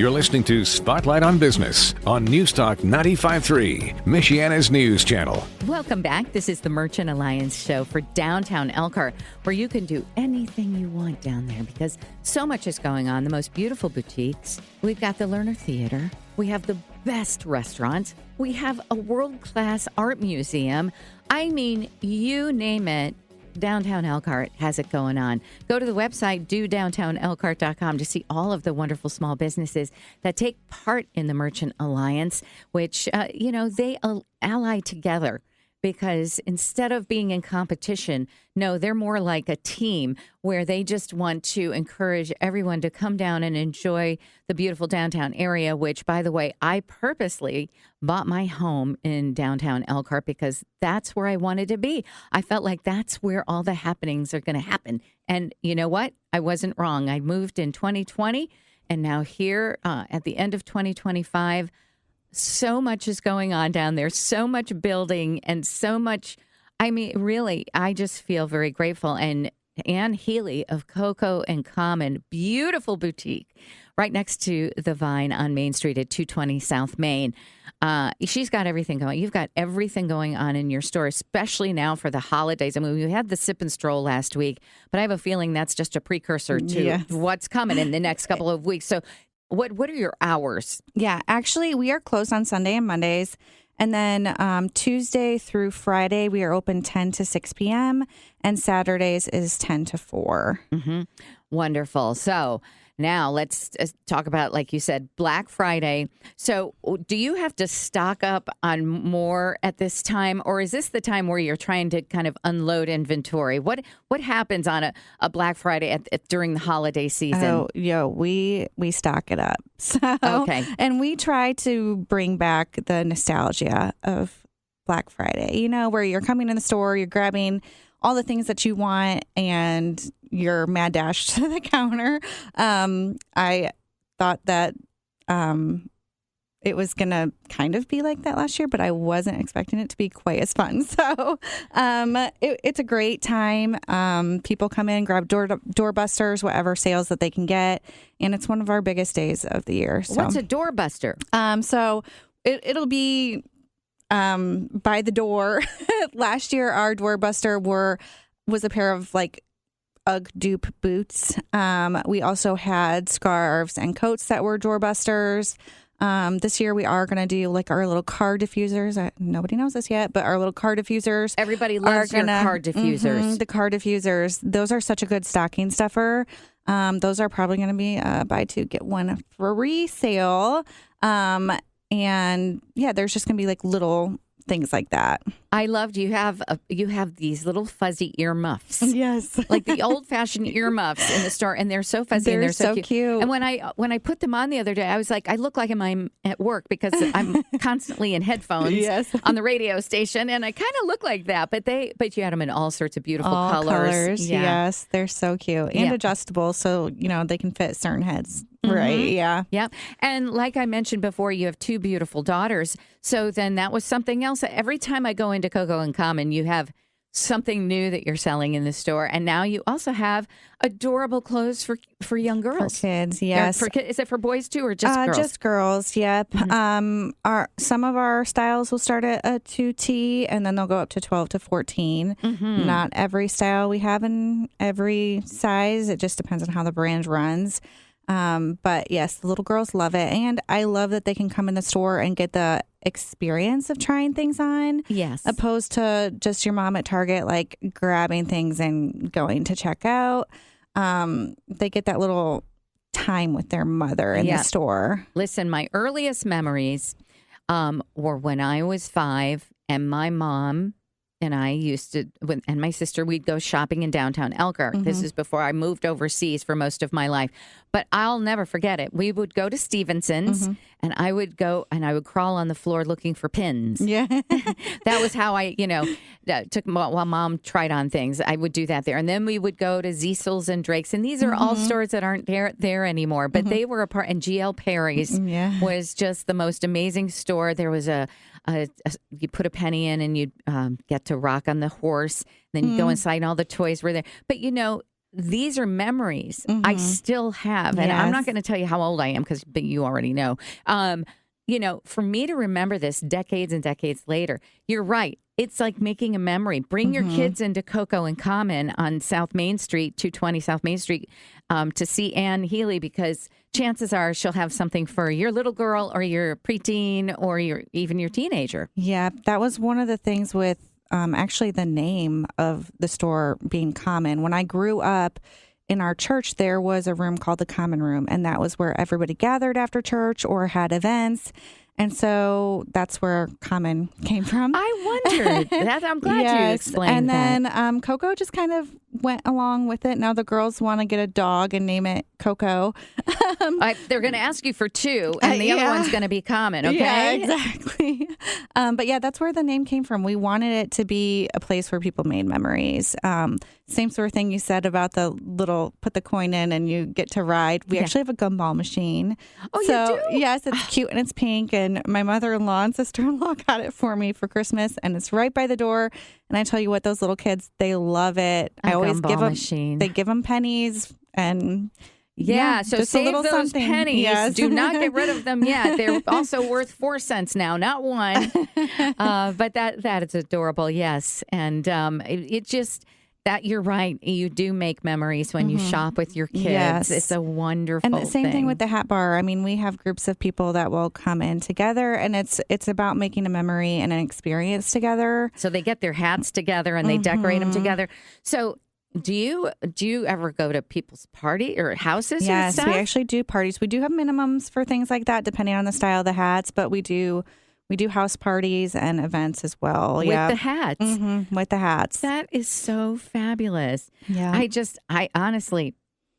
You're listening to Spotlight on Business on Newstalk 95.3, Michiana's news channel. Welcome back. This is the Merchant Alliance show for downtown Elkhart, where you can do anything you want down there because so much is going on. The most beautiful boutiques. We've got the Lerner Theater. We have the best restaurants. We have a world-class art museum. I mean, you name it. Downtown Elkhart has it going on. Go to the website, dodowntownelkhart.com, to see all of the wonderful small businesses that take part in the Merchant Alliance, which, they ally together because instead of being in competition, no, they're more like a team where they just want to encourage everyone to come down and enjoy the beautiful downtown area, which, by the way, I purposely bought my home in downtown Elkhart because that's where I wanted to be. I felt like that's where all the happenings are going to happen. And you know what? I wasn't wrong. I moved in 2020, and now here at the end of 2025, so much is going on down there, so much building and so much. I mean, really, I just feel very grateful. And Ann Healy of Coco and Common, beautiful boutique right next to the Vine on Main Street at 220 South Main. She's got everything going. You've got everything going on in your store, especially now for the holidays. I mean, we had the sip and stroll last week, but I have a feeling that's just a precursor to what's coming in the next couple of weeks. So what are your hours? Yeah, actually, we are closed on Sunday and Mondays. And then Tuesday through Friday, we are open 10 to 6 p.m. And Saturdays is 10 to 4. Mm-hmm. Wonderful. So now let's talk about, like you said, Black Friday. So do you have to stock up on more at this time? Or is this the time where you're trying to kind of unload inventory? What happens on a Black Friday during the holiday season? Oh, we stock it up. So, okay. And we try to bring back the nostalgia of Black Friday, where you're coming in the store, you're grabbing all the things that you want, and you're mad dash to the counter. I thought that it was going to kind of be like that last year, but I wasn't expecting it to be quite as fun. So it's a great time. People come in, grab doorbusters, whatever sales that they can get, and it's one of our biggest days of the year. So. What's a doorbuster? So it'll be by the door. Last year, our doorbuster was a pair of like Ugg dupe boots. We also had scarves and coats that were doorbusters. This year we are going to do like our little car diffusers. Nobody knows this yet, but our little car diffusers. Everybody loves your car diffusers. The car diffusers. Those are such a good stocking stuffer. Those are probably going to be buy two, get one free sale. And yeah, there's just going to be like little things like that. I loved you have these little fuzzy earmuffs. Yes. Like the old-fashioned earmuffs in the store, and they're so fuzzy and they're so cute. And when I put them on the other day, I was like, I look like I'm at work because I'm constantly in headphones on the radio station, and I kind of look like that. But you had them in all sorts of beautiful colors. Yeah. Yes, they're so cute and adjustable, so they can fit certain heads. Mm-hmm. Right. Yeah. Yeah. And like I mentioned before, you have two beautiful daughters. So then that was something else. Every time I go into Coco and Common, you have something new that you're selling in the store. And now you also have adorable clothes for young girls. For kids, yes. Is it for boys too or just girls? Just girls, yep. Mm-hmm. Some of our styles will start at a 2T and then they'll go up to 12 to 14. Mm-hmm. Not every style we have in every size. It just depends on how the brand runs. But yes, the little girls love it. And I love that they can come in the store and get the experience of trying things on. Yes. Opposed to just your mom at Target, like grabbing things and going to check out. They get that little time with their mother in the store. Listen, my earliest memories were when I was 5 and my mom and I used to, and my sister, we'd go shopping in downtown Elkhart. Mm-hmm. This is before I moved overseas for most of my life. But I'll never forget it. We would go to Stevenson's, and I would go and I would crawl on the floor looking for pins. Yeah. That was how I, took while Mom tried on things. I would do that there. And then we would go to Ziesel's and Drake's. And these are all stores that aren't there anymore. But they were a part. And G.L. Perry's was just the most amazing store. There was you put a penny in and you'd get to rock on the horse. Then you go inside and all the toys were there. But, these are memories I still have. And I'm not going to tell you how old I am because you already know. For me to remember this decades and decades later, you're right. It's like making a memory. Bring your kids into Coco and Common on South Main Street, 220 South Main Street, to see Ann Healy, because chances are she'll have something for your little girl or your preteen or even your teenager. Yeah, that was one of the things with actually the name of the store being Common. When I grew up in our church, there was a room called the Common Room, and that was where everybody gathered after church or had events. And so that's where Common came from. I wondered. I'm glad you explained that. And that. then Coco just kind of went along with it. Now the girls want to get a dog and name it Coco. They're going to ask you for two, and the other one's going to be Common, okay? Yeah, exactly. But yeah, that's where the name came from. We wanted it to be a place where people made memories. Same sort of thing you said about the little, put the coin in and you get to ride. We actually have a gumball machine. Oh, so, you do? Yes, it's cute and it's pink. And my mother-in-law and sister-in-law got it for me for Christmas. And it's right by the door. And I tell you what, those little kids, they love it. I always give them, machine. They give them pennies and... Yeah, so just save a those something. pennies. Yes. Do not get rid of them yet. They're also worth 4 cents now, not 1. But that is adorable, yes. And it just, that you're right. You do make memories when you shop with your kids. Yes. It's a wonderful And the same thing with the hat bar. I mean, we have groups of people that will come in together, and it's about making a memory and an experience together. So they get their hats together and they decorate them together. So do you ever go to people's party or houses? Yes, and stuff? we actually do parties. We do have minimums for things like that, depending on the style of the hats. But we do house parties and events as well. With the hats. With the hats. That is so fabulous. Yeah. I honestly,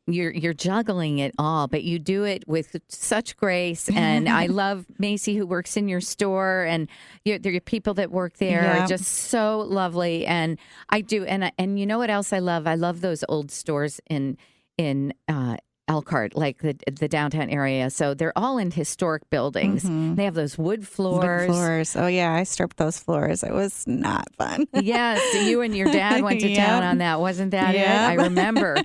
you're juggling it all, but you do it with such grace. And I love Macy, who works in your store, and your people that work there are just so lovely. And I do, and you know what else I love? I love those old stores in Elkhart, like the downtown area. So they're all in historic buildings. They have those wood floors. Wood floors. Oh, yeah. I stripped those floors. It was not fun. Yes. You and your dad went to town on that. Wasn't that it? I remember.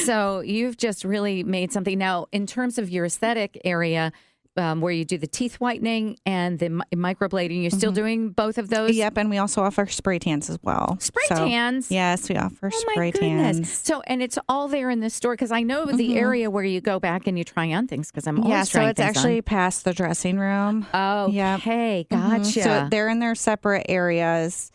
So you've just really made something. Now, in terms of your aesthetic area, where you do the teeth whitening and the microblading, you're still doing both of those? Yep, and we also offer spray tans as well. Spray tans? Yes, we offer spray tans. So, and it's all there in the store, because I know the area where you go back and you try on things, because I'm always trying things on. So it's actually past the dressing room. Oh, okay, gotcha. So they're in their separate areas,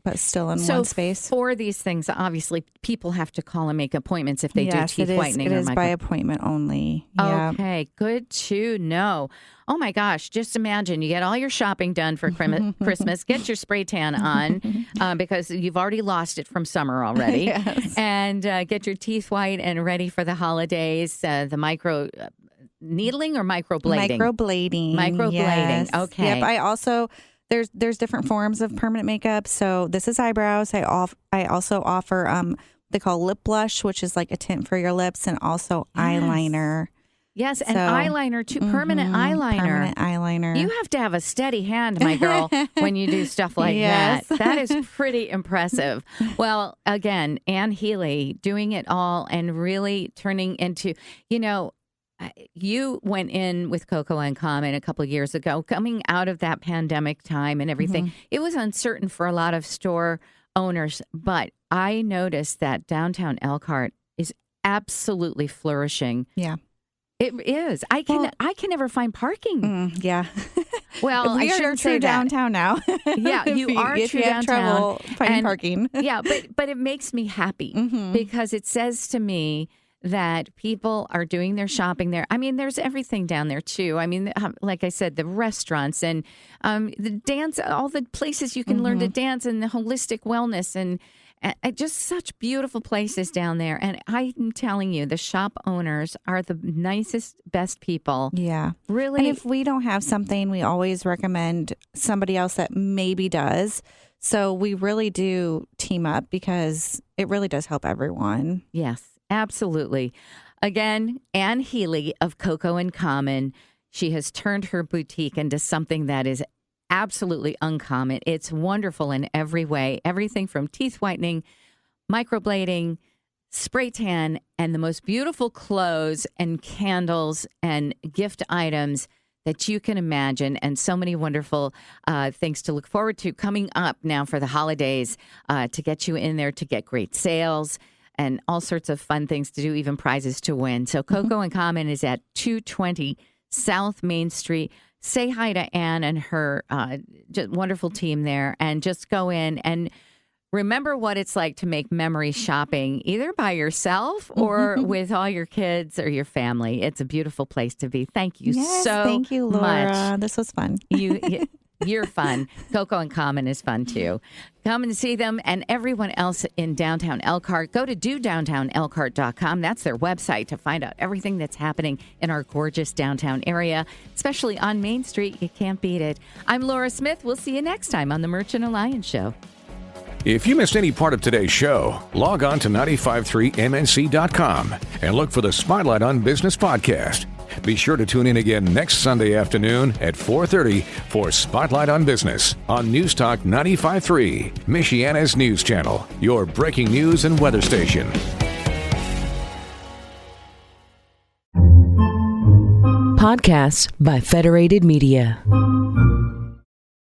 but still in one space. For these things, obviously, people have to call and make appointments if they do teeth whitening. It is by appointment only. Yeah. Okay, good to know. Oh my gosh, just imagine you get all your shopping done for Christmas, get your spray tan on because you've already lost it from summer already, and get your teeth white and ready for the holidays, the micro... needling or microblading? Microblading. Yes. Okay. Yep. I also... There's different forms of permanent makeup. So this is eyebrows. I also offer they call lip blush, which is like a tint for your lips, and also eyeliner. Yes, and eyeliner too. Permanent eyeliner. Permanent eyeliner. You have to have a steady hand, my girl, when you do stuff like that. That is pretty impressive. Well, again, Ann Healy doing it all and really turning into, you went in with Coco and Common a couple of years ago, coming out of that pandemic time and everything. It was uncertain for a lot of store owners, but I noticed that downtown Elkhart is absolutely flourishing. Yeah. It is. I can never find parking. Yeah. Well, we I are shouldn't true say downtown now. Yeah, you are if true you have downtown. trouble finding parking. Yeah, but it makes me happy because it says to me that people are doing their shopping there. I mean, there's everything down there, too. I mean, like I said, the restaurants and the dance, all the places you can learn to dance, and the holistic wellness, and just such beautiful places down there. And I'm telling you, the shop owners are the nicest, best people. Yeah. Really. And if we don't have something, we always recommend somebody else that maybe does. So we really do team up because it really does help everyone. Yes. Absolutely. Again, Ann Healy of Coco and Common. She has turned her boutique into something that is absolutely uncommon. It's wonderful in every way. Everything from teeth whitening, microblading, spray tan, and the most beautiful clothes and candles and gift items that you can imagine, and so many wonderful things to look forward to coming up now for the holidays to get you in there to get great sales and all sorts of fun things to do, even prizes to win. So Coco and Common is at 220 South Main Street. Say hi to Ann and her just wonderful team there, and just go in and remember what it's like to make memory shopping, either by yourself or with all your kids or your family. It's a beautiful place to be. Thank you Thank you, Laura. much. This was fun. You're fun. Coco and Common is fun, too. Come and see them and everyone else in downtown Elkhart. Go to dodowntownelkhart.com. That's their website to find out everything that's happening in our gorgeous downtown area, especially on Main Street. You can't beat it. I'm Laura Smith. We'll see you next time on the Merchant Alliance Show. If you missed any part of today's show, log on to 953mnc.com and look for the Spotlight on Business podcast. Be sure to tune in again next Sunday afternoon at 4:30 for Spotlight on Business on News Talk 95.3, Michiana's news channel, your breaking news and weather station. Podcasts by Federated Media.